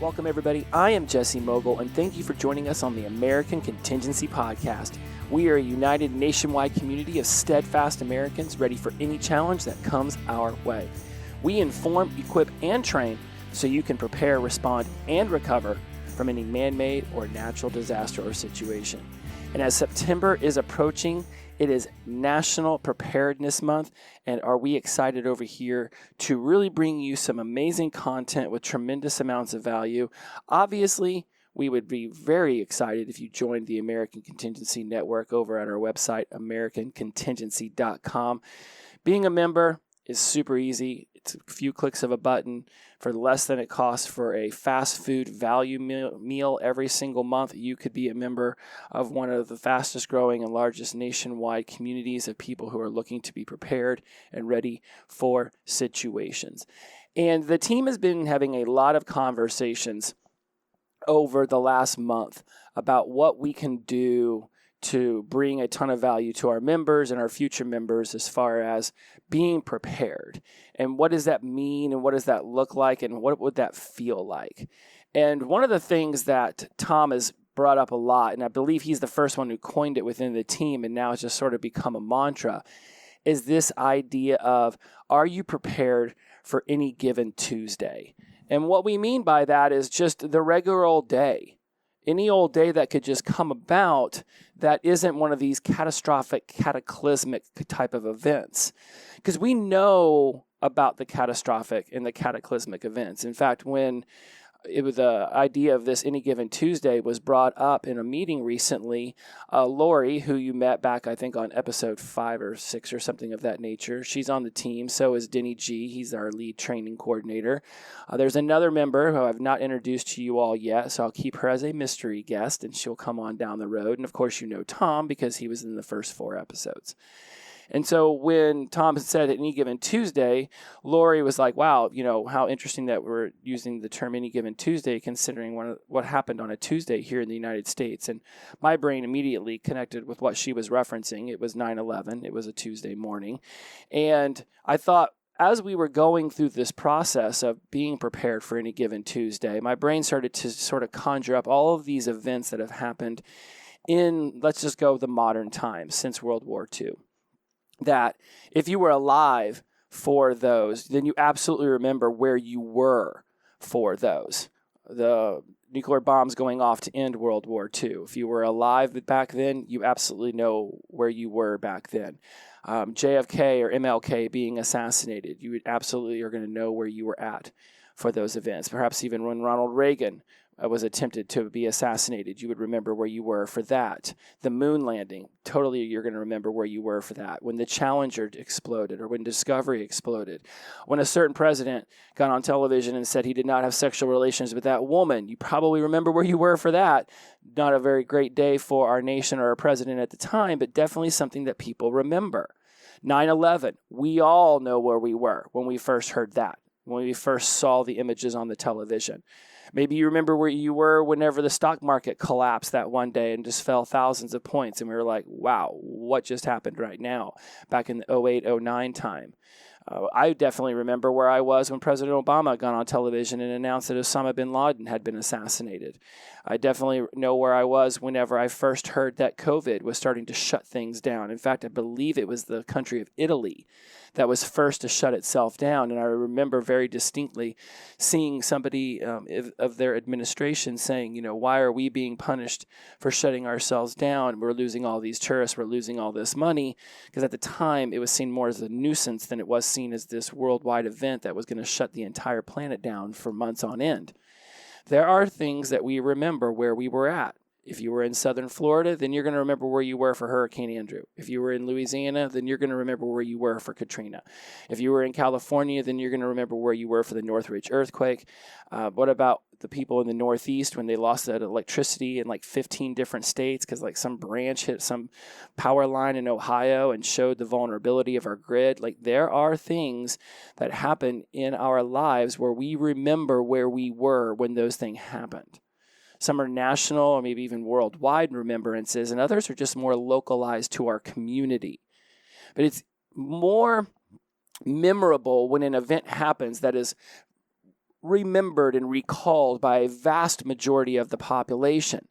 Welcome, everybody. I am Jesse Mogul, and thank you for joining us on the American Contingency Podcast. We are a united nationwide community of steadfast Americans ready for any challenge that comes our way. We inform, equip, and train so you can prepare, respond, and recover from any man-made or natural disaster or situation. And as September is approaching, it is National Preparedness Month, and are we excited over here to really bring you some amazing content with tremendous amounts of value. Obviously, we would be very excited if you joined the American Contingency Network over at our website, americancontingency.com. Being a member is super easy. It's a few clicks of a button. For less than it costs for a fast food value meal every single month, you could be a member of one of the fastest growing and largest nationwide communities of people who are looking to be prepared and ready for situations. And the team has been having a lot of conversations over the last month about what we can do to bring a ton of value to our members and our future members as far as being prepared. And what does that mean, and what does that look like, and what would that feel like? And one of the things that Tom has brought up a lot, and I believe he's the first one who coined it within the team, and now it's just sort of become a mantra, is this idea of, are you prepared for any given Tuesday? And what we mean by that is just the regular old day. Any old day that could just come about that isn't one of these catastrophic, cataclysmic type of events. Because we know about the catastrophic and the cataclysmic events. In fact, when the idea of this Any Given Tuesday was brought up in a meeting recently, Lori, who you met back, I think, on episode 5 or 6 or something of that nature, she's on the team. So is Denny G. He's our lead training coordinator. There's another member who I've not introduced to you all yet, so I'll keep her as a mystery guest, and she'll come on down the road. And, of course, you know Tom because he was in the first 4 episodes. And so when Tom said Any Given Tuesday, Lori was like, wow, how interesting that we're using the term Any Given Tuesday, considering what happened on a Tuesday here in the United States. And my brain immediately connected with what she was referencing. It was 9/11. It was a Tuesday morning. And I thought, as we were going through this process of being prepared for Any Given Tuesday, my brain started to sort of conjure up all of these events that have happened in, let's just go the modern times, since World War II. That if you were alive for those, then you absolutely remember where you were for those. The nuclear bombs going off to end World War II. If you were alive back then, you absolutely know where you were back then. JFK or MLK being assassinated, you absolutely are going to know where you were at for those events. Perhaps even when Ronald Reagan was attempted to be assassinated, you would remember where you were for that. The moon landing, totally you're going to remember where you were for that. When the Challenger exploded, or when Discovery exploded. When a certain president got on television and said he did not have sexual relations with that woman, you probably remember where you were for that. Not a very great day for our nation or our president at the time, but definitely something that people remember. 9/11, we all know where we were when we first heard that, when we first saw the images on the television. Maybe you remember where you were whenever the stock market collapsed that one day and just fell thousands of points. And we were like, wow, what just happened right now? Back in the 08, 09 time. I definitely remember where I was when President Obama got on television and announced that Osama bin Laden had been assassinated. I definitely know where I was whenever I first heard that COVID was starting to shut things down. In fact, I believe it was the country of Italy that was first to shut itself down. And I remember very distinctly seeing somebody of their administration saying, why are we being punished for shutting ourselves down? We're losing all these tourists. We're losing all this money. Because at the time, it was seen more as a nuisance than it was seen as this worldwide event that was going to shut the entire planet down for months on end. There are things that we remember where we were at. If you were in southern Florida, then you're going to remember where you were for Hurricane Andrew. If you were in Louisiana, then you're going to remember where you were for Katrina. If you were in California, then you're going to remember where you were for the Northridge earthquake. What about the people in the Northeast when they lost that electricity in like 15 different states because like some branch hit some power line in Ohio and showed the vulnerability of our grid? Like there are things that happen in our lives where we remember where we were when those things happened. Some are national or maybe even worldwide remembrances, and others are just more localized to our community. But it's more memorable when an event happens that is remembered and recalled by a vast majority of the population.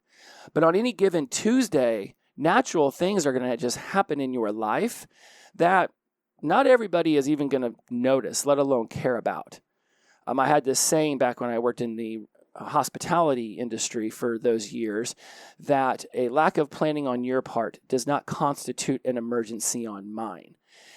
But on any given Tuesday, natural things are going to just happen in your life that not everybody is even going to notice, let alone care about. I had this saying back when I worked in the hospitality industry for those years, that a lack of planning on your part does not constitute an emergency on mine.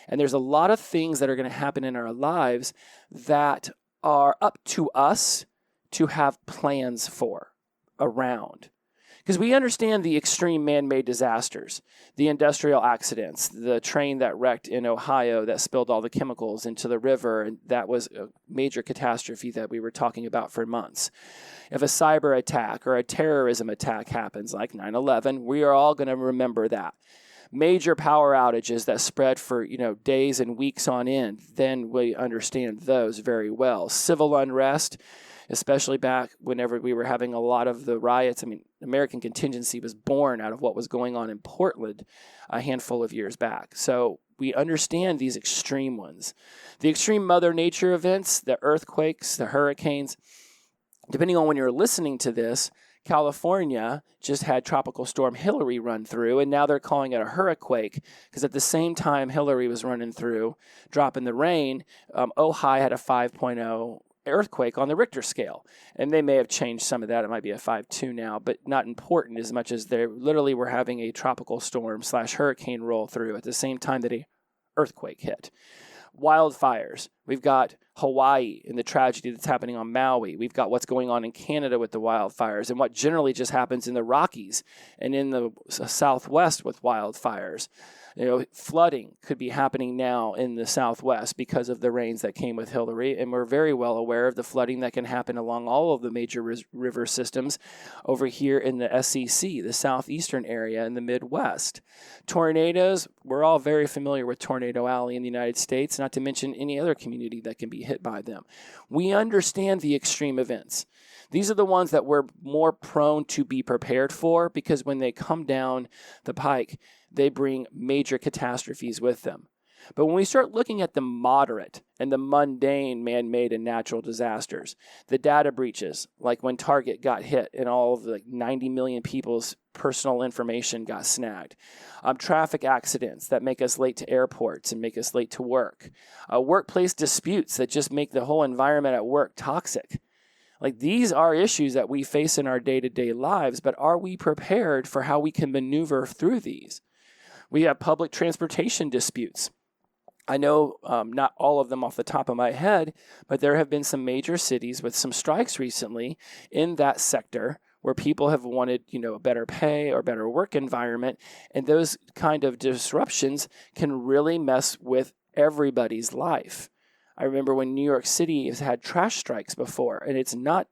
And there's a lot of things that are going to happen in our lives that are up to us to have plans for around. Because we understand the extreme man-made disasters, the industrial accidents, the train that wrecked in Ohio that spilled all the chemicals into the river, and that was a major catastrophe that we were talking about for months. If a cyber attack or a terrorism attack happens, like 9/11, we are all going to remember that. Major power outages that spread for days and weeks on end, then we understand those very well. Civil unrest, especially back whenever we were having a lot of the riots. American Contingency was born out of what was going on in Portland a handful of years back. So we understand these extreme ones. The extreme Mother Nature events, the earthquakes, the hurricanes, depending on when you're listening to this, California just had Tropical Storm Hillary run through, and now they're calling it a hurricane because at the same time Hillary was running through, dropping the rain, Ojai had a 5.0 earthquake on the Richter scale. And they may have changed some of that. It might be a 5.2 now, but not important as much as they literally were having a tropical storm / hurricane roll through at the same time that a earthquake hit. Wildfires. We've got Hawaii and the tragedy that's happening on Maui. We've got what's going on in Canada with the wildfires and what generally just happens in the Rockies and in the Southwest with wildfires. Flooding could be happening now in the Southwest because of the rains that came with Hillary, and we're very well aware of the flooding that can happen along all of the major river systems over here in the SEC, the southeastern area in the Midwest. Tornadoes, we're all very familiar with Tornado Alley in the United States, not to mention any other community that can be hit by them. We understand the extreme events. These are the ones that we're more prone to be prepared for because when they come down the pike, they bring major catastrophes with them. But when we start looking at the moderate and the mundane man-made and natural disasters, the data breaches, like when Target got hit and all of the 90 million people's personal information got snagged, traffic accidents that make us late to airports and make us late to work, workplace disputes that just make the whole environment at work toxic. Like, these are issues that we face in our day-to-day lives, but are we prepared for how we can maneuver through these? We have public transportation disputes. I know not all of them off the top of my head, but there have been some major cities with some strikes recently in that sector where people have wanted, better pay or better work environment, and those kind of disruptions can really mess with everybody's life. I remember when New York City has had trash strikes before, and it's not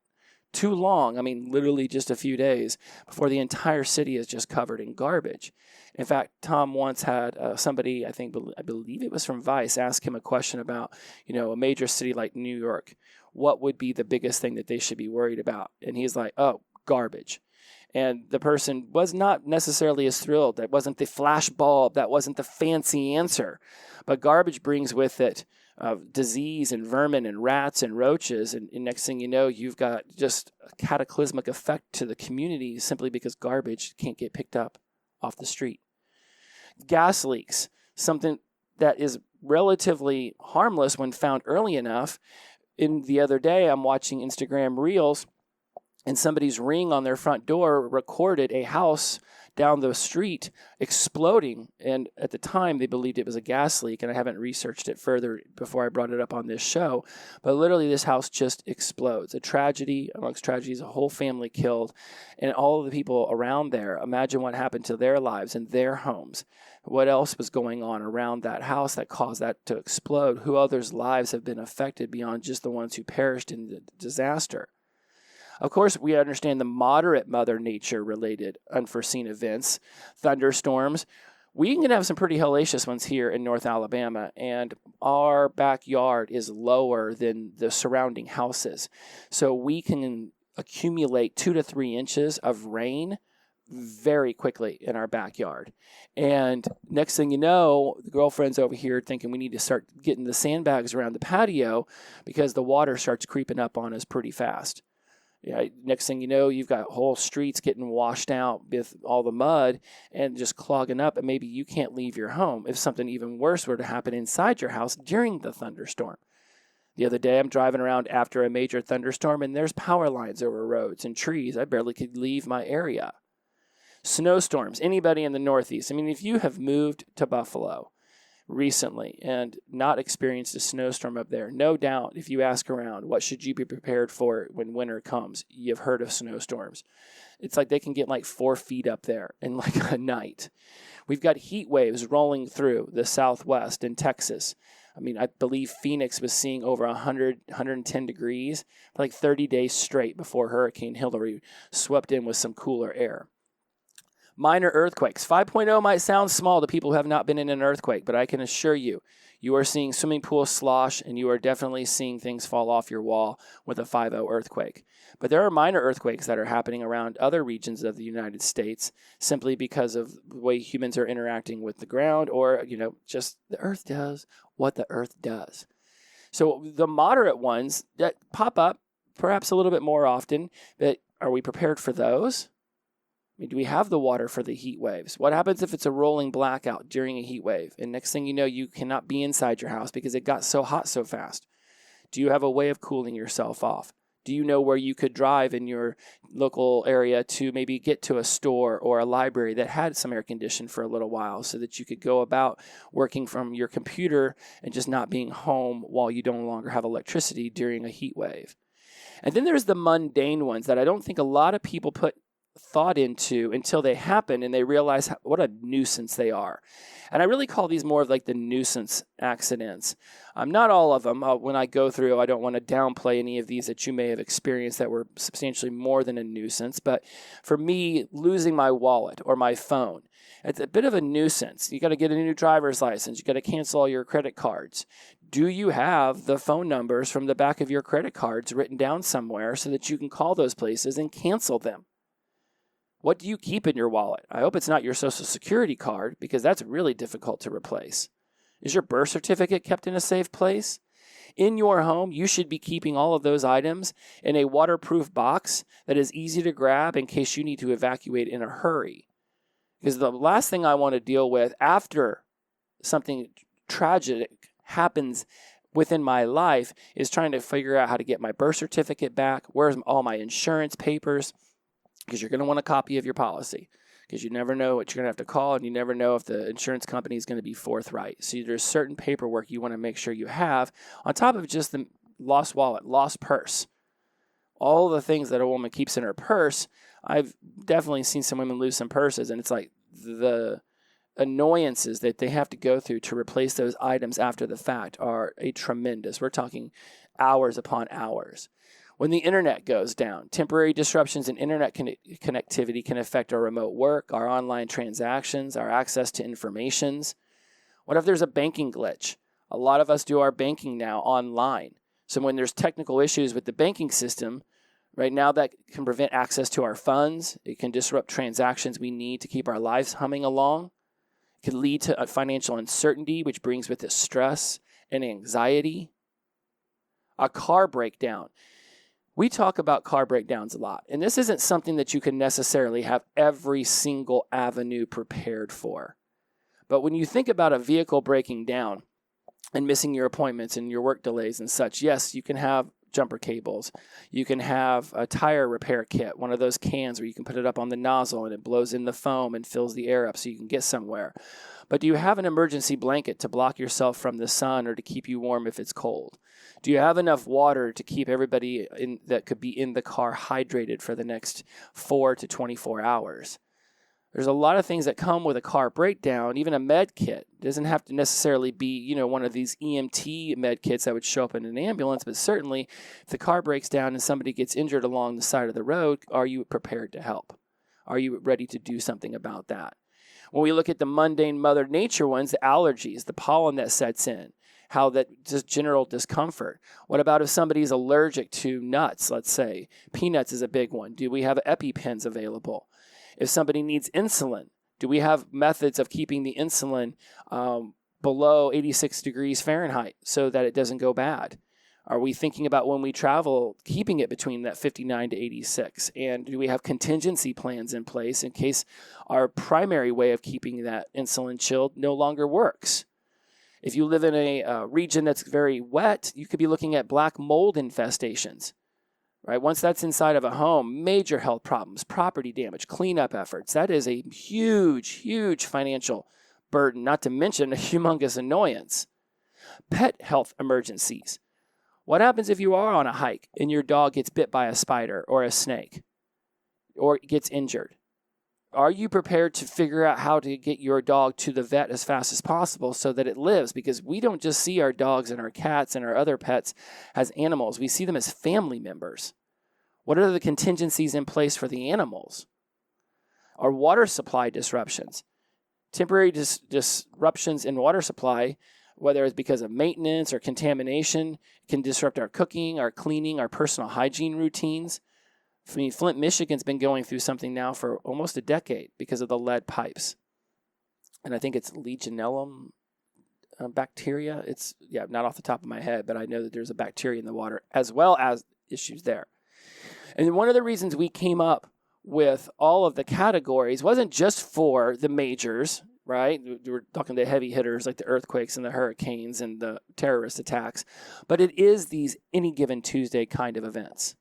too long, literally just a few days, before the entire city is just covered in garbage. In fact, Tom once had somebody, I believe it was from Vice, ask him a question about, a major city like New York, what would be the biggest thing that they should be worried about? And he's like, garbage. And the person was not necessarily as thrilled. That wasn't the flash bulb. That wasn't the fancy answer. But garbage brings with it disease and vermin and rats and roaches. And next thing you know, you've got just a cataclysmic effect to the community simply because garbage can't get picked up off the street. Gas leaks, something that is relatively harmless when found early enough. In the other day, I'm watching Instagram Reels, and somebody's ring on their front door recorded a house down the street exploding. And at the time, they believed it was a gas leak, and I haven't researched it further before I brought it up on this show. But literally, this house just explodes. A tragedy amongst tragedies, a whole family killed, and all of the people around there. Imagine what happened to their lives and their homes. What else was going on around that house that caused that to explode? Who others' lives have been affected beyond just the ones who perished in the disaster? Of course, we understand the moderate Mother Nature-related unforeseen events, thunderstorms. We can have some pretty hellacious ones here in North Alabama, and our backyard is lower than the surrounding houses. So we can accumulate 2 to 3 inches of rain very quickly in our backyard. And next thing you know, the girlfriend's over here thinking we need to start getting the sandbags around the patio because the water starts creeping up on us pretty fast. Yeah, next thing you know, you've got whole streets getting washed out with all the mud and just clogging up, and maybe you can't leave your home if something even worse were to happen inside your house during the thunderstorm. The other day, I'm driving around after a major thunderstorm, and there's power lines over roads and trees. I barely could leave my area. Snowstorms, anybody in the Northeast. I mean, if you have moved to Buffalo recently and not experienced a snowstorm up there, no doubt if you ask around, what should you be prepared for when winter comes? You've heard of snowstorms. It's like they can get like 4 feet up there in like a night. We've got heat waves rolling through the Southwest and Texas. I mean, I believe Phoenix was seeing over 100, 110 degrees for like 30 days straight before Hurricane Hillary swept in with some cooler air. Minor earthquakes. 5.0 might sound small to people who have not been in an earthquake, but I can assure you, you are seeing swimming pool slosh, and you are definitely seeing things fall off your wall with a 5.0 earthquake. But there are minor earthquakes that are happening around other regions of the United States simply because of the way humans are interacting with the ground, or, just the earth does what the earth does. So the moderate ones that pop up perhaps a little bit more often, but are we prepared for those? I mean, do we have the water for the heat waves? What happens if it's a rolling blackout during a heat wave? And next thing you know, you cannot be inside your house because it got so hot so fast. Do you have a way of cooling yourself off? Do you know where you could drive in your local area to maybe get to a store or a library that had some air conditioning for a little while so that you could go about working from your computer and just not being home while you no longer have electricity during a heat wave? And then there's the mundane ones that I don't think a lot of people put thought into until they happen and they realize what a nuisance they are. And I really call these more of like the nuisance accidents. Not all of them. When I go through, I don't want to downplay any of these that you may have experienced that were substantially more than a nuisance. But for me, losing my wallet or my phone, it's a bit of a nuisance. You got to get a new driver's license. You got to cancel all your credit cards. Do you have the phone numbers from the back of your credit cards written down somewhere so that you can call those places and cancel them? What do you keep in your wallet? I hope it's not your Social Security card because that's really difficult to replace. Is your birth certificate kept in a safe place? In your home, you should be keeping all of those items in a waterproof box that is easy to grab in case you need to evacuate in a hurry. Because the last thing I want to deal with after something tragic happens within my life is trying to figure out how to get my birth certificate back. Where's all my insurance papers? Because you're going to want a copy of your policy because you never know what you're going to have to call, and you never know if the insurance company is going to be forthright. So there's certain paperwork you want to make sure you have on top of just the lost wallet, lost purse. All the things that a woman keeps in her purse, I've definitely seen some women lose some purses, and it's like the annoyances that they have to go through to replace those items after the fact are a tremendous. We're talking hours upon hours. When the internet goes down, temporary disruptions in internet connectivity can affect our remote work, our online transactions, our access to informations. What if there's a banking glitch? A lot of us do our banking now online. So when there's technical issues with the banking system, right now that can prevent access to our funds. It can disrupt transactions we need to keep our lives humming along. It can lead to a financial uncertainty, which brings with it stress and anxiety. A car breakdown. We talk about car breakdowns a lot, and this isn't something that you can necessarily have every single avenue prepared for. But when you think about a vehicle breaking down and missing your appointments and your work delays and such, yes, you can have jumper cables. You can have a tire repair kit, one of those cans where you can put it up on the nozzle and it blows in the foam and fills the air up so you can get somewhere. But do you have an emergency blanket to block yourself from the sun or to keep you warm if it's cold? Do you have enough water to keep everybody that could be in the car hydrated for the next 4 to 24 hours? There's a lot of things that come with a car breakdown. Even a med kit it doesn't have to necessarily be, one of these EMT med kits that would show up in an ambulance, but certainly if the car breaks down and somebody gets injured along the side of the road, are you prepared to help? Are you ready to do something about that? When we look at the mundane Mother Nature ones, the allergies, the pollen that sets in, how that just general discomfort. What about if somebody's allergic to nuts, let's say? Peanuts is a big one. Do we have EpiPens available? If somebody needs insulin, do we have methods of keeping the insulin below 86 degrees Fahrenheit so that it doesn't go bad? Are we thinking about when we travel, keeping it between that 59 to 86? And do we have contingency plans in place in case our primary way of keeping that insulin chilled no longer works? If you live in a region that's very wet, you could be looking at black mold infestations, right? Once that's inside of a home, major health problems, property damage, cleanup efforts. That is a huge, huge financial burden, not to mention a humongous annoyance. Pet health emergencies. What happens if you are on a hike and your dog gets bit by a spider or a snake or gets injured? Are you prepared to figure out how to get your dog to the vet as fast as possible so that it lives? Because we don't just see our dogs and our cats and our other pets as animals. We see them as family members. What are the contingencies in place for the animals? Our water supply disruptions. Temporary disruptions in water supply, whether it's because of maintenance or contamination, can disrupt our cooking, our cleaning, our personal hygiene routines. I mean, Flint, Michigan's been going through something now for almost a decade because of the lead pipes. And I think it's Legionella bacteria. It's, not off the top of my head, but I know that there's a bacteria in the water as well as issues there. And one of the reasons we came up with all of the categories wasn't just for the majors, right? We're talking the heavy hitters like the earthquakes and the hurricanes and the terrorist attacks, but it is these any given Tuesday kind of events.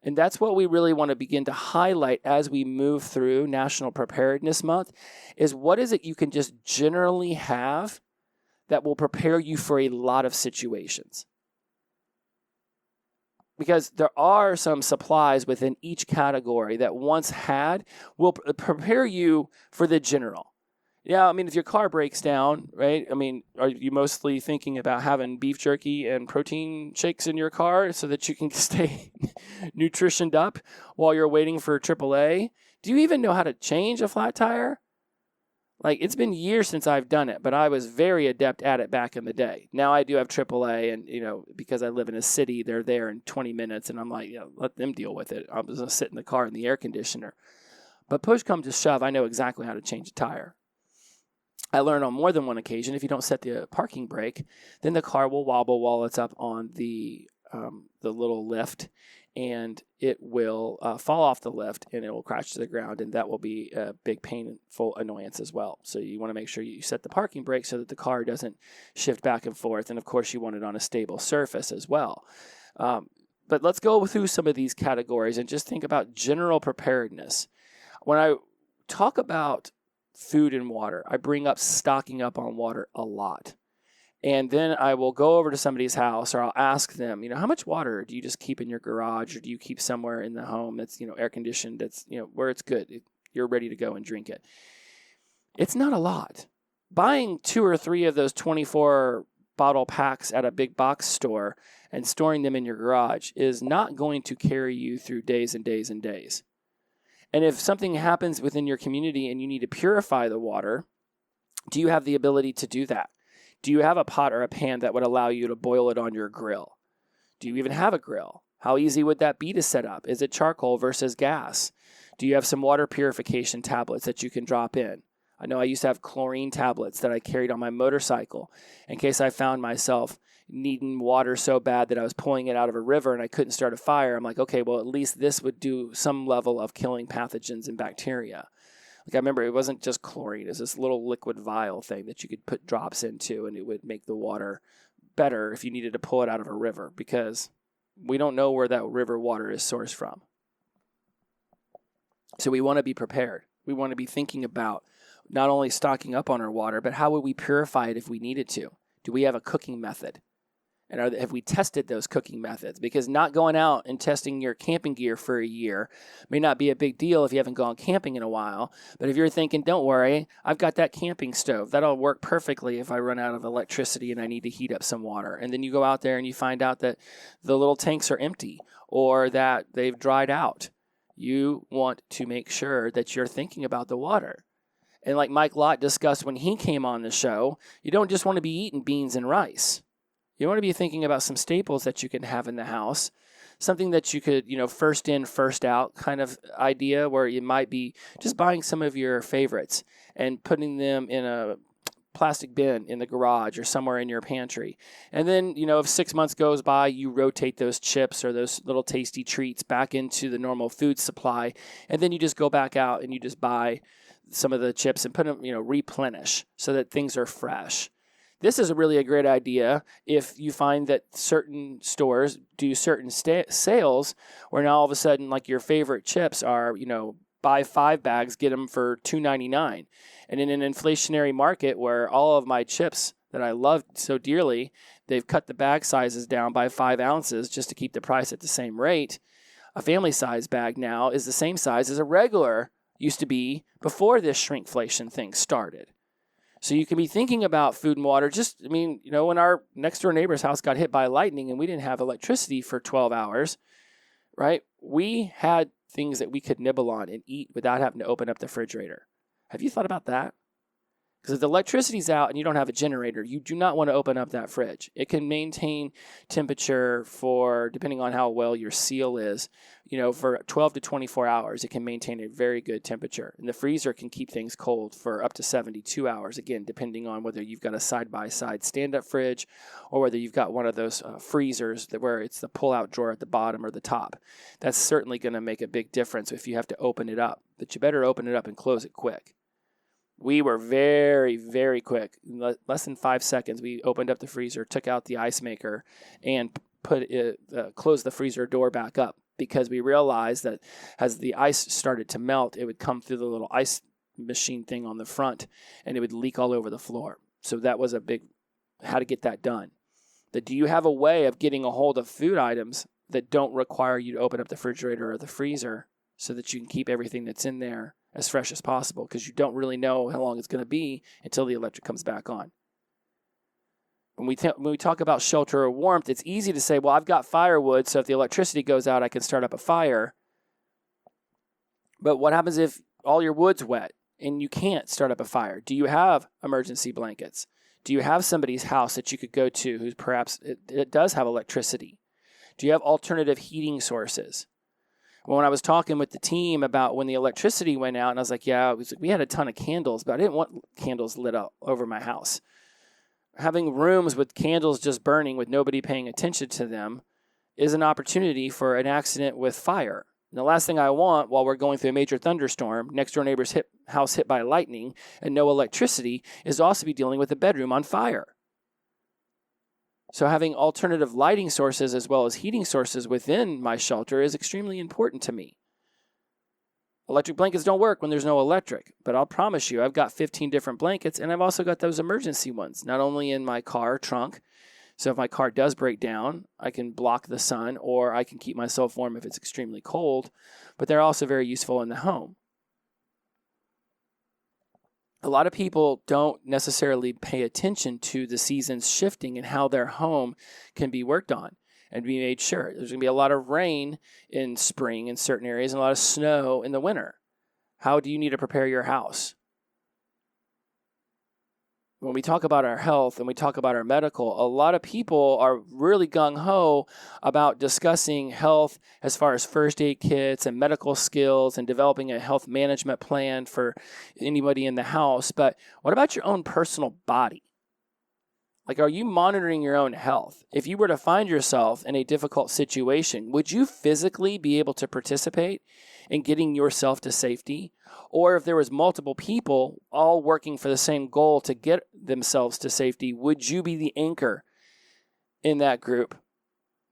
And that's what we really want to begin to highlight as we move through National Preparedness Month is what is it you can just generally have that will prepare you for a lot of situations. Because there are some supplies within each category that once had will prepare you for the general. Yeah, I mean, if your car breaks down, right? I mean, are you mostly thinking about having beef jerky and protein shakes in your car so that you can stay nutritioned up while you're waiting for AAA? Do you even know how to change a flat tire? Like, it's been years since I've done it, but I was very adept at it back in the day. Now I do have AAA, and, because I live in a city, they're there in 20 minutes, and I'm like, let them deal with it. I'm just going to sit in the car in the air conditioner. But push comes to shove, I know exactly how to change a tire. I learned on more than one occasion, if you don't set the parking brake, then the car will wobble while it's up on the little lift, and it will fall off the lift, and it will crash to the ground, and that will be a big painful annoyance as well. So you want to make sure you set the parking brake so that the car doesn't shift back and forth, and of course you want it on a stable surface as well. But let's go through some of these categories and just think about general preparedness. When I talk about food and water, I bring up stocking up on water a lot. And then I will go over to somebody's house or I'll ask them, how much water do you just keep in your garage or do you keep somewhere in the home that's, air conditioned, that's, where it's good, you're ready to go and drink it. It's not a lot. Buying 2 or 3 of those 24 bottle packs at a big box store and storing them in your garage is not going to carry you through days and days and days. And if something happens within your community and you need to purify the water, do you have the ability to do that? Do you have a pot or a pan that would allow you to boil it on your grill? Do you even have a grill? How easy would that be to set up? Is it charcoal versus gas? Do you have some water purification tablets that you can drop in? I know I used to have chlorine tablets that I carried on my motorcycle in case I found myself needing water so bad that I was pulling it out of a river and I couldn't start a fire. I'm like, okay, well, at least this would do some level of killing pathogens and bacteria. Like I remember it wasn't just chlorine. It was this little liquid vial thing that you could put drops into and it would make the water better if you needed to pull it out of a river because we don't know where that river water is sourced from. So we want to be prepared. We want to be thinking about not only stocking up on our water, but how would we purify it if we needed to? Do we have a cooking method? And have we tested those cooking methods? Because not going out and testing your camping gear for a year may not be a big deal if you haven't gone camping in a while. But if you're thinking, don't worry, I've got that camping stove. That'll work perfectly if I run out of electricity and I need to heat up some water. And then you go out there and you find out that the little tanks are empty or that they've dried out. You want to make sure that you're thinking about the water. And like Mike Lott discussed when he came on the show, you don't just want to be eating beans and rice. You want to be thinking about some staples that you can have in the house something that you could, first in, first out kind of idea, where you might be just buying some of your favorites and putting them in a plastic bin in the garage or somewhere in your pantry. And then, if 6 months goes by, you rotate those chips or those little tasty treats back into the normal food supply. And then you just go back out and you just buy some of the chips and put them, replenish so that things are fresh. This is really a great idea if you find that certain stores do certain sales where now all of a sudden, like, your favorite chips are, buy 5 bags, get them for $2.99. And in an inflationary market where all of my chips that I loved so dearly, they've cut the bag sizes down by 5 ounces just to keep the price at the same rate. A family size bag now is the same size as a regular used to be before this shrinkflation thing started. So you can be thinking about food and water. When our next door neighbor's house got hit by lightning and we didn't have electricity for 12 hours, right? We had things that we could nibble on and eat without having to open up the refrigerator. Have you thought about that? Because if the electricity's out and you don't have a generator, you do not want to open up that fridge. It can maintain temperature for, depending on how well your seal is, for 12 to 24 hours, it can maintain a very good temperature. And the freezer can keep things cold for up to 72 hours, again, depending on whether you've got a side-by-side stand-up fridge or whether you've got one of those freezers where it's the pull-out drawer at the bottom or the top. That's certainly going to make a big difference if you have to open it up. But you better open it up and close it quick. We were very, very quick. In less than 5 seconds, we opened up the freezer, took out the ice maker, and closed the freezer door back up because we realized that as the ice started to melt, it would come through the little ice machine thing on the front, and it would leak all over the floor. So that was a big how to get that done. But do you have a way of getting a hold of food items that don't require you to open up the refrigerator or the freezer so that you can keep everything that's in there as fresh as possible, because you don't really know how long it's going to be until the electric comes back on. When we talk about shelter or warmth, it's easy to say, well, I've got firewood, so if the electricity goes out, I can start up a fire. But what happens if all your wood's wet and you can't start up a fire? Do you have emergency blankets? Do you have somebody's house that you could go to who perhaps it does have electricity? Do you have alternative heating sources? When I was talking with the team about when the electricity went out, and I was like, we had a ton of candles, but I didn't want candles lit up over my house. Having rooms with candles just burning with nobody paying attention to them is an opportunity for an accident with fire. And the last thing I want while we're going through a major thunderstorm, next door neighbor's house hit by lightning and no electricity, is also be dealing with a bedroom on fire. So having alternative lighting sources as well as heating sources within my shelter is extremely important to me. Electric blankets don't work when there's no electric, but I'll promise you I've got 15 different blankets, and I've also got those emergency ones, not only in my car trunk. So if my car does break down, I can block the sun or I can keep myself warm if it's extremely cold, but they're also very useful in the home. A lot of people don't necessarily pay attention to the seasons shifting and how their home can be worked on and be made sure. There's going to be a lot of rain in spring in certain areas and a lot of snow in the winter. How do you need to prepare your house? When we talk about our health and we talk about our medical, a lot of people are really gung-ho about discussing health as far as first aid kits and medical skills and developing a health management plan for anybody in the house. But what about your own personal body? Like, are you monitoring your own health? If you were to find yourself in a difficult situation, would you physically be able to participate in getting yourself to safety? Or if there was multiple people all working for the same goal to get themselves to safety, would you be the anchor in that group?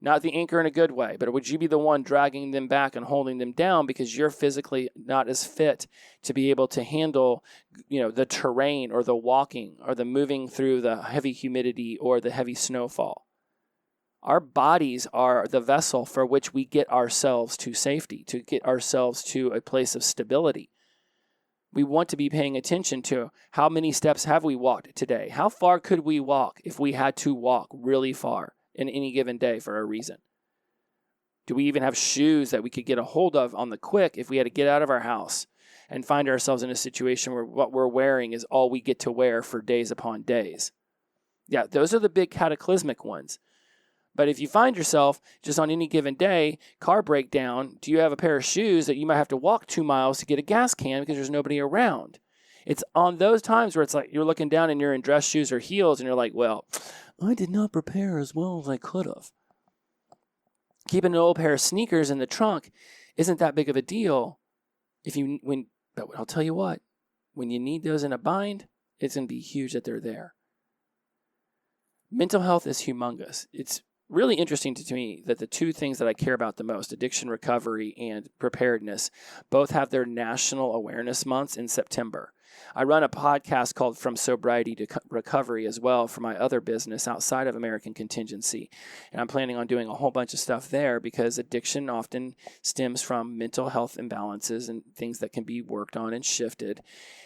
Not the anchor in a good way, but would you be the one dragging them back and holding them down because you're physically not as fit to be able to handle, the terrain or the walking or the moving through the heavy humidity or the heavy snowfall? Our bodies are the vessel for which we get ourselves to safety, to get ourselves to a place of stability. We want to be paying attention to how many steps have we walked today? How far could we walk if we had to walk really far in any given day for a reason? Do we even have shoes that we could get a hold of on the quick if we had to get out of our house and find ourselves in a situation where what we're wearing is all we get to wear for days upon days? Yeah, those are the big cataclysmic ones. But if you find yourself just on any given day, car breakdown, do you have a pair of shoes that you might have to walk 2 miles to get a gas can because there's nobody around? It's on those times where it's like you're looking down and you're in dress shoes or heels and you're like, well, I did not prepare as well as I could have. Keeping an old pair of sneakers in the trunk isn't that big of a deal. But I'll tell you what, when you need those in a bind, it's going to be huge that they're there. Mental health is humongous. It's really interesting to me that the two things that I care about the most, addiction recovery and preparedness, both have their national awareness months in September. I run a podcast called From Sobriety to Recovery as well for my other business outside of American Contingency. And I'm planning on doing a whole bunch of stuff there because addiction often stems from mental health imbalances and things that can be worked on and shifted.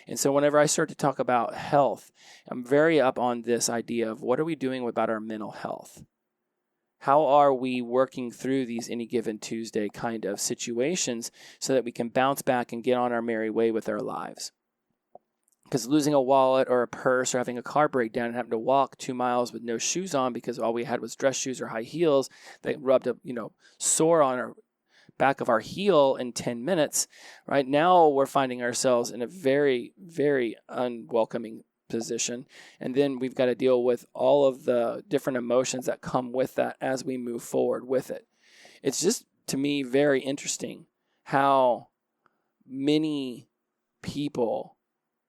And so whenever I start to talk about health, I'm very up on this idea of what are we doing about our mental health? How are we working through these any given Tuesday kind of situations so that we can bounce back and get on our merry way with our lives? Because losing a wallet or a purse or having a car breakdown and having to walk 2 miles with no shoes on because all we had was dress shoes or high heels that rubbed a sore on our back of our heel in 10 minutes, right? Now we're finding ourselves in a very, very unwelcoming position. And then we've got to deal with all of the different emotions that come with that as we move forward with it. It's just, to me, very interesting how many people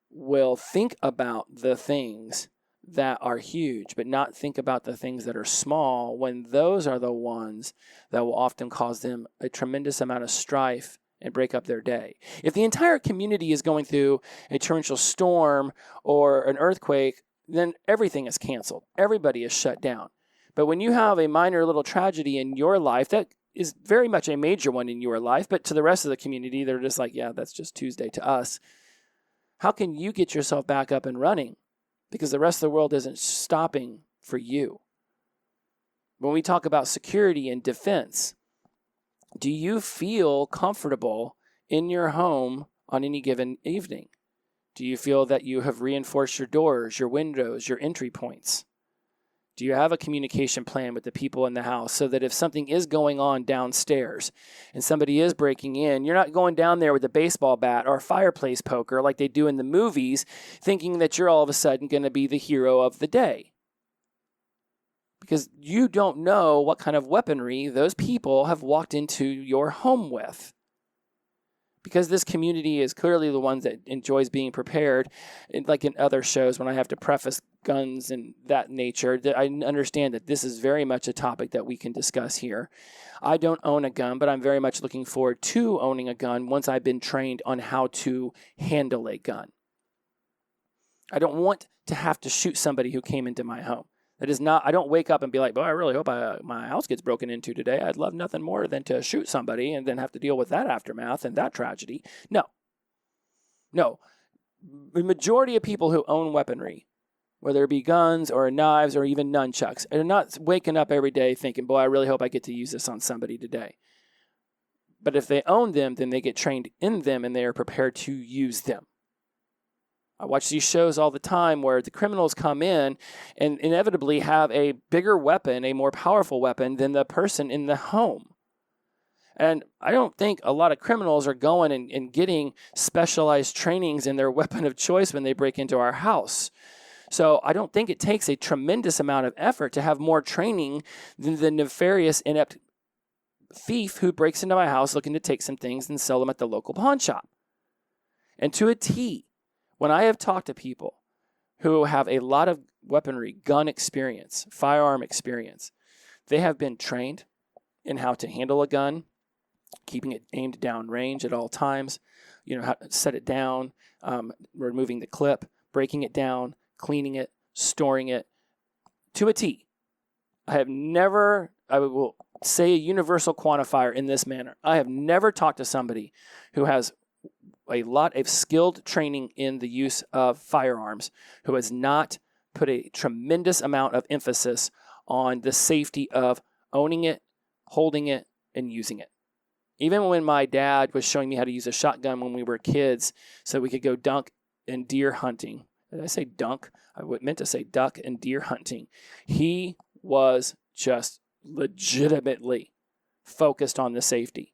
will think about the things that are huge, but not think about the things that are small when those are the ones that will often cause them a tremendous amount of strife and break up their day. If the entire community is going through a torrential storm or an earthquake, then everything is canceled. Everybody is shut down. But when you have a minor little tragedy in your life, that is very much a major one in your life, but to the rest of the community, they're just like, yeah, that's just Tuesday to us. How can you get yourself back up and running? Because the rest of the world isn't stopping for you. When we talk about security and defense, do you feel comfortable in your home on any given evening? Do you feel that you have reinforced your doors, your windows, your entry points? Do you have a communication plan with the people in the house so that if something is going on downstairs and somebody is breaking in, you're not going down there with a baseball bat or a fireplace poker like they do in the movies, thinking that you're all of a sudden going to be the hero of the day? Because you don't know what kind of weaponry those people have walked into your home with. Because this community is clearly the ones that enjoys being prepared, like in other shows when I have to preface guns and that nature, that I understand that this is very much a topic that we can discuss here. I don't own a gun, but I'm very much looking forward to owning a gun once I've been trained on how to handle a gun. I don't want to have to shoot somebody who came into my home. That is not, I don't wake up and be like, boy, I really hope my house gets broken into today. I'd love nothing more than to shoot somebody and then have to deal with that aftermath and that tragedy. No. The majority of people who own weaponry, whether it be guns or knives or even nunchucks, are not waking up every day thinking, boy, I really hope I get to use this on somebody today. But if they own them, then they get trained in them and they are prepared to use them. I watch these shows all the time where the criminals come in and inevitably have a bigger weapon, a more powerful weapon than the person in the home. And I don't think a lot of criminals are going and getting specialized trainings in their weapon of choice when they break into our house. So I don't think it takes a tremendous amount of effort to have more training than the nefarious, inept thief who breaks into my house looking to take some things and sell them at the local pawn shop. And to a T, when I have talked to people who have a lot of weaponry, gun experience, firearm experience, they have been trained in how to handle a gun, keeping it aimed down range at all times, how to set it down, removing the clip, breaking it down, cleaning it, storing it, to a T. I will say a universal quantifier in this manner. I have never talked to somebody who has a lot of skilled training in the use of firearms who has not put a tremendous amount of emphasis on the safety of owning it, holding it, and using it. Even when my dad was showing me how to use a shotgun when we were kids so we could go duck and deer hunting. Did I say dunk? I meant to say duck and deer hunting. He was just legitimately focused on the safety.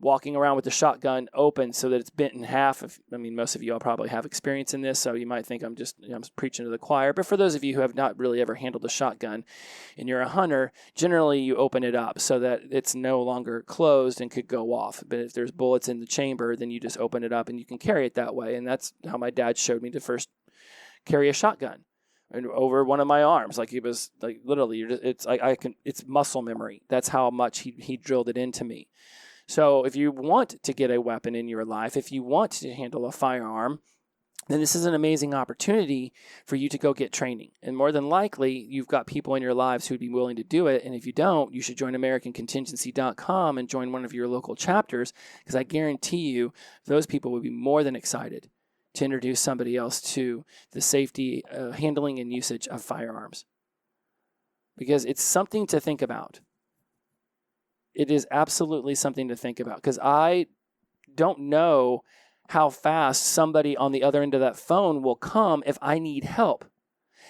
Walking around with the shotgun open so that it's bent in half. Most of you all probably have experience in this, so you might think I'm preaching to the choir. But for those of you who have not really ever handled a shotgun and you're a hunter, generally you open it up so that it's no longer closed and could go off. But if there's bullets in the chamber, then you just open it up and you can carry it that way. And that's how my dad showed me to first carry a shotgun. And over one of my arms, like it was like literally, it's muscle memory. That's how much he drilled it into me. So if you want to get a weapon in your life, if you want to handle a firearm, then this is an amazing opportunity for you to go get training. And more than likely, you've got people in your lives who'd be willing to do it. And if you don't, you should join AmericanContingency.com and join one of your local chapters, because I guarantee you those people would be more than excited to introduce somebody else to the safety, handling, and usage of firearms. Because it's something to think about. It is absolutely something to think about, because I don't know how fast somebody on the other end of that phone will come if I need help.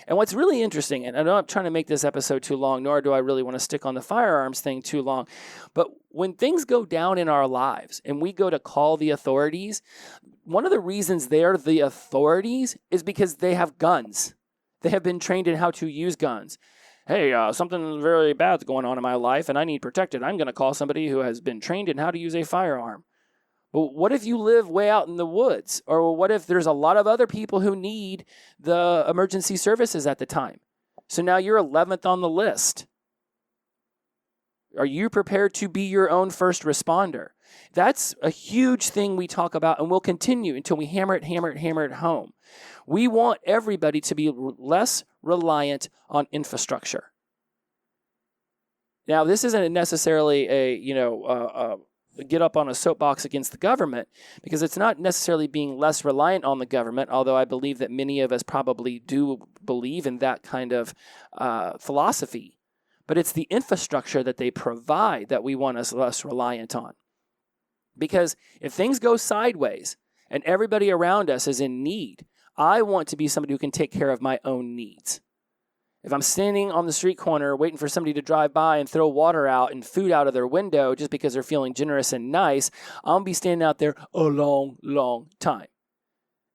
And what's really interesting, and I'm not trying to make this episode too long, nor do I really want to stick on the firearms thing too long, but when things go down in our lives and we go to call the authorities, one of the reasons they're the authorities is because they have guns. They have been trained in how to use guns. Hey, something very bad's going on in my life and I need protected. I'm going to call somebody who has been trained in how to use a firearm. But what if you live way out in the woods? Or what if there's a lot of other people who need the emergency services at the time? So now you're 11th on the list. Are you prepared to be your own first responder? That's a huge thing we talk about, and we'll continue until we hammer it home. We want everybody to be less reliant on infrastructure. Now, this isn't necessarily a get up on a soapbox against the government, because it's not necessarily being less reliant on the government, although I believe that many of us probably do believe in that kind of philosophy. But it's the infrastructure that they provide that we want us less reliant on. Because if things go sideways and everybody around us is in need, I want to be somebody who can take care of my own needs. If I'm standing on the street corner waiting for somebody to drive by and throw water out and food out of their window just because they're feeling generous and nice, I'm going to be standing out there a long, long time.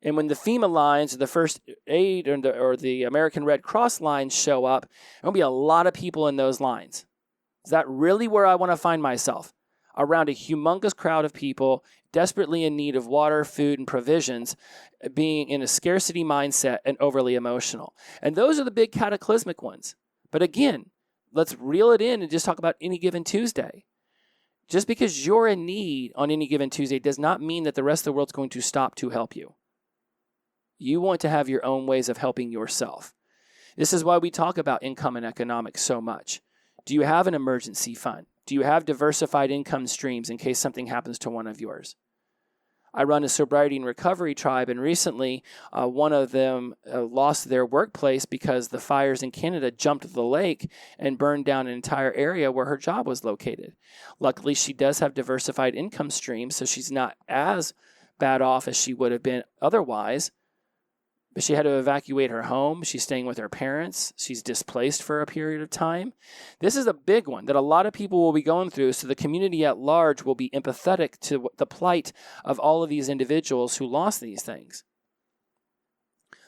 And when the FEMA lines or the first aid or the American Red Cross lines show up, there'll be a lot of people in those lines. Is that really where I want to find myself? Around a humongous crowd of people desperately in need of water, food, and provisions, being in a scarcity mindset and overly emotional. And those are the big cataclysmic ones. But again, let's reel it in and just talk about any given Tuesday. Just because you're in need on any given Tuesday does not mean that the rest of the world's going to stop to help you. You want to have your own ways of helping yourself. This is why we talk about income and economics so much. Do you have an emergency fund? Do you have diversified income streams in case something happens to one of yours? I run a sobriety and recovery tribe, and recently one of them lost their workplace because the fires in Canada jumped the lake and burned down an entire area where her job was located. Luckily, she does have diversified income streams, so she's not as bad off as she would have been otherwise. But she had to evacuate her home. She's staying with her parents. She's displaced for a period of time. This is a big one that a lot of people will be going through, so the community at large will be empathetic to the plight of all of these individuals who lost these things.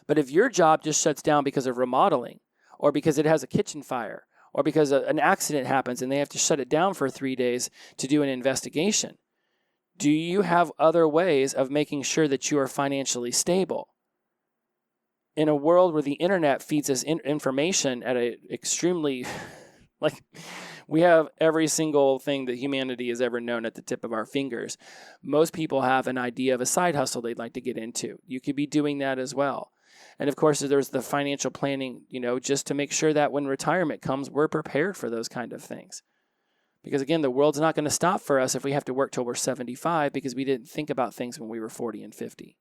But if your job just shuts down because of remodeling, or because it has a kitchen fire, or because an accident happens and they have to shut it down for 3 days to do an investigation, do you have other ways of making sure that you are financially stable? In a world where the internet feeds us information at an extremely, we have every single thing that humanity has ever known at the tip of our fingers. Most people have an idea of a side hustle they'd like to get into. You could be doing that as well. And of course, there's the financial planning, just to make sure that when retirement comes, we're prepared for those kind of things. Because again, the world's not going to stop for us if we have to work till we're 75 because we didn't think about things when we were 40 and 50.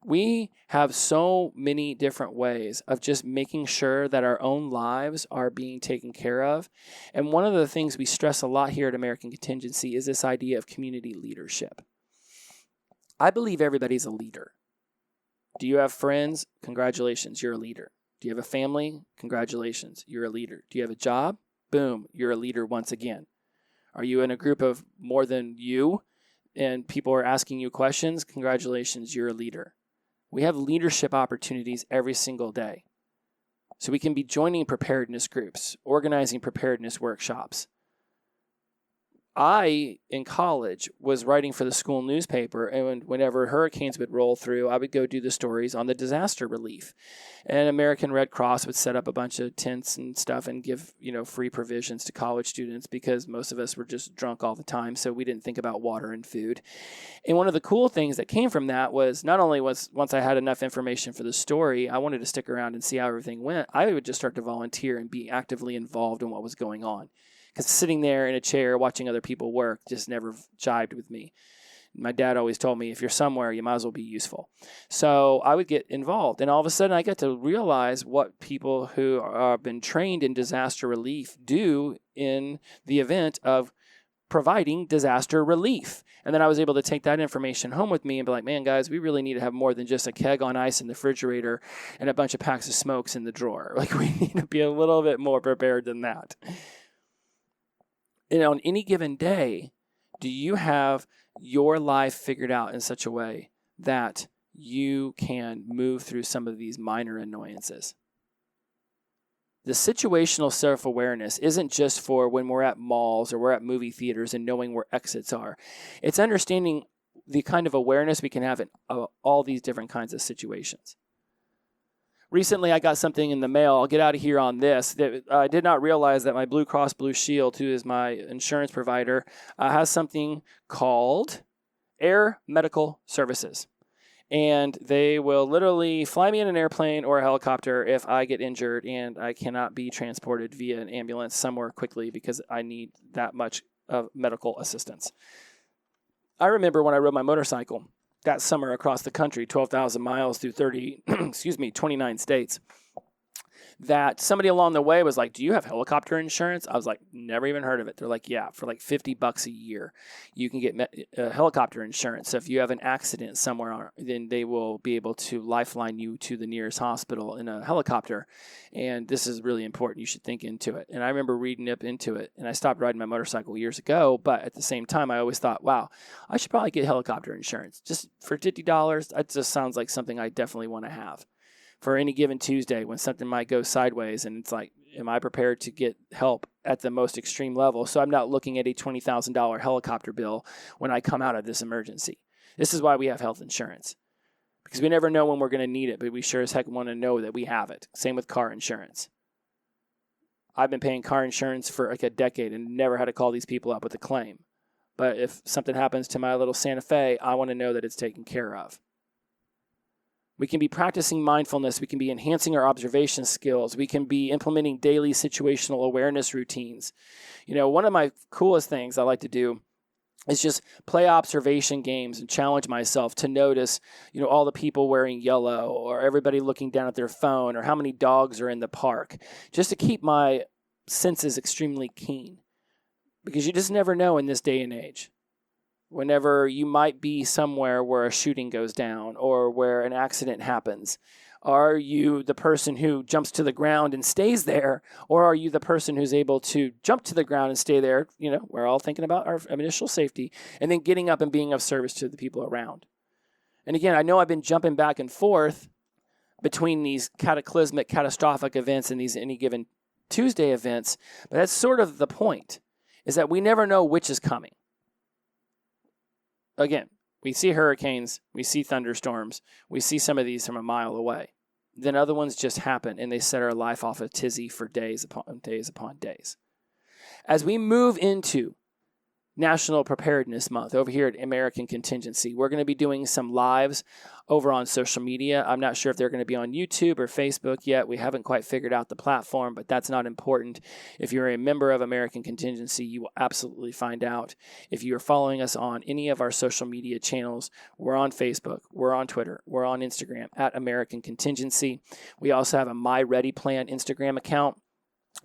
We have so many different ways of just making sure that our own lives are being taken care of. And one of the things we stress a lot here at American Contingency is this idea of community leadership. I believe everybody's a leader. Do you have friends? Congratulations, you're a leader. Do you have a family? Congratulations, you're a leader. Do you have a job? Boom, you're a leader once again. Are you in a group of more than you and people are asking you questions? Congratulations, you're a leader. We have leadership opportunities every single day. So we can be joining preparedness groups, organizing preparedness workshops. I, in college, was writing for the school newspaper, and whenever hurricanes would roll through, I would go do the stories on the disaster relief. And American Red Cross would set up a bunch of tents and stuff and give, free provisions to college students because most of us were just drunk all the time, so we didn't think about water and food. And one of the cool things that came from that was not only was once I had enough information for the story, I wanted to stick around and see how everything went. I would just start to volunteer and be actively involved in what was going on. Because sitting there in a chair watching other people work just never jived with me. My dad always told me, if you're somewhere, you might as well be useful. So I would get involved. And all of a sudden, I got to realize what people who have been trained in disaster relief do in the event of providing disaster relief. And then I was able to take that information home with me and be like, man, guys, we really need to have more than just a keg on ice in the refrigerator and a bunch of packs of smokes in the drawer. Like, we need to be a little bit more prepared than that. And on any given day, do you have your life figured out in such a way that you can move through some of these minor annoyances? The situational self-awareness isn't just for when we're at malls or we're at movie theaters and knowing where exits are. It's understanding the kind of awareness we can have in all these different kinds of situations. Recently, I got something in the mail. I'll get out of here on this. I did not realize that my Blue Cross Blue Shield, who is my insurance provider, has something called Air Medical Services. And they will literally fly me in an airplane or a helicopter if I get injured and I cannot be transported via an ambulance somewhere quickly because I need that much of medical assistance. I remember when I rode my motorcycle that summer across the country, 12,000 miles through 29 states, that somebody along the way was like, do you have helicopter insurance? I was like, never even heard of it. They're like, yeah, for like $50 a year, you can get helicopter insurance. So if you have an accident somewhere, then they will be able to lifeline you to the nearest hospital in a helicopter. And this is really important. You should think into it. And I remember reading up into it, and I stopped riding my motorcycle years ago. But at the same time, I always thought, wow, I should probably get helicopter insurance. Just for $50, that just sounds like something I definitely want to have. For any given Tuesday when something might go sideways, and it's like, am I prepared to get help at the most extreme level so I'm not looking at a $20,000 helicopter bill when I come out of this emergency? This is why we have health insurance, because we never know when we're going to need it, but we sure as heck want to know that we have it. Same with car insurance. I've been paying car insurance for like a decade and never had to call these people up with a claim. But if something happens to my little Santa Fe, I want to know that it's taken care of. We can be practicing mindfulness. We can be enhancing our observation skills. We can be implementing daily situational awareness routines. One of my coolest things I like to do is just play observation games and challenge myself to notice, all the people wearing yellow or everybody looking down at their phone or how many dogs are in the park, just to keep my senses extremely keen, because you just never know in this day and age. Whenever you might be somewhere where a shooting goes down or where an accident happens, are you the person who jumps to the ground and stays there, or are you the person who's able to jump to the ground and stay there? We're all thinking about our initial safety and then getting up and being of service to the people around. And again, I know I've been jumping back and forth between these cataclysmic, catastrophic events and these any given Tuesday events, but that's sort of the point, is that we never know which is coming. Again, we see hurricanes, we see thunderstorms, we see some of these from a mile away. Then other ones just happen, and they set our life off a tizzy for days upon days upon days. As we move into National Preparedness Month over here at American Contingency, we're going to be doing some lives over on social media. I'm not sure if they're going to be on YouTube or Facebook yet. We haven't quite figured out the platform, but that's not important. If you're a member of American Contingency, you will absolutely find out. If you're following us on any of our social media channels, we're on Facebook, we're on Twitter, we're on Instagram at American Contingency. We also have a My Ready Plan Instagram account.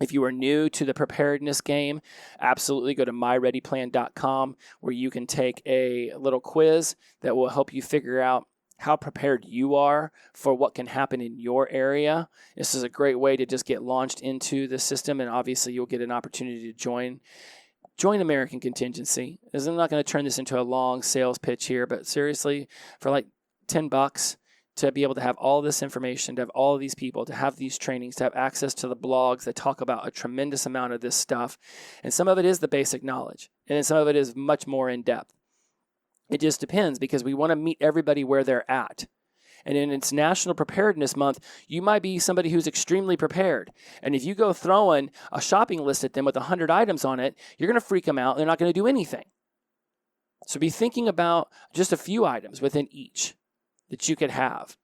If you are new to the preparedness game, absolutely go to myreadyplan.com, where you can take a little quiz that will help you figure out how prepared you are for what can happen in your area. This is a great way to just get launched into the system, and obviously you'll get an opportunity to join American Contingency. I'm not going to turn this into a long sales pitch here, but seriously, for like $10 to be able to have all this information, to have all of these people, to have these trainings, to have access to the blogs that talk about a tremendous amount of this stuff. And some of it is the basic knowledge, and then some of it is much more in depth. It just depends, because we want to meet everybody where they're at. And in its National Preparedness Month, you might be somebody who's extremely prepared. And if you go throwing a shopping list at them with 100 items on it, you're going to freak them out. They're not going to do anything. So be thinking about just a few items within each that you could have.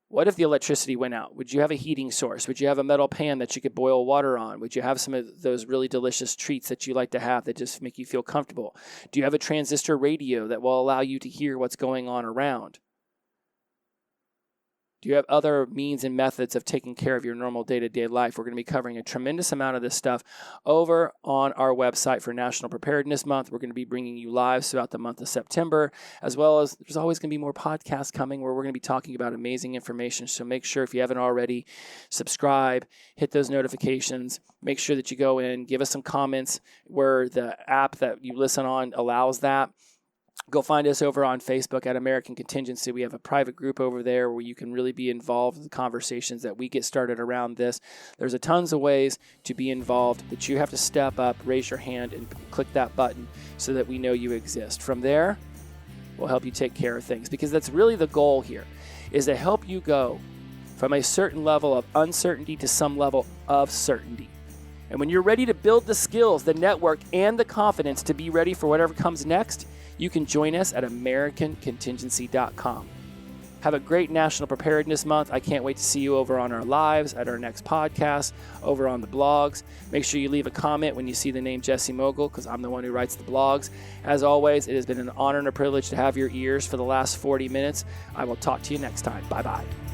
What if the electricity went out? Would you have a heating source? Would you have a metal pan that you could boil water on? Would you have some of those really delicious treats that you like to have that just make you feel comfortable? Do you have a transistor radio that will allow you to hear what's going on around? Do you have other means and methods of taking care of your normal day-to-day life? We're going to be covering a tremendous amount of this stuff over on our website for National Preparedness Month. We're going to be bringing you lives throughout the month of September, as well as there's always going to be more podcasts coming where we're going to be talking about amazing information. So make sure, if you haven't already, subscribe, hit those notifications. Make sure that you go in, give us some comments where the app that you listen on allows that. Go find us over on Facebook at American Contingency. We have a private group over there where you can really be involved in the conversations that we get started around this. There's a tons of ways to be involved, but you have to step up, raise your hand, and click that button so that we know you exist. From there, we'll help you take care of things, because that's really the goal here, is to help you go from a certain level of uncertainty to some level of certainty. And when you're ready to build the skills, the network, and the confidence to be ready for whatever comes next, you can join us at AmericanContingency.com. Have a great National Preparedness Month. I can't wait to see you over on our lives, at our next podcast, over on the blogs. Make sure you leave a comment when you see the name Jesse Mogul, because I'm the one who writes the blogs. As always, it has been an honor and a privilege to have your ears for the last 40 minutes. I will talk to you next time. Bye-bye.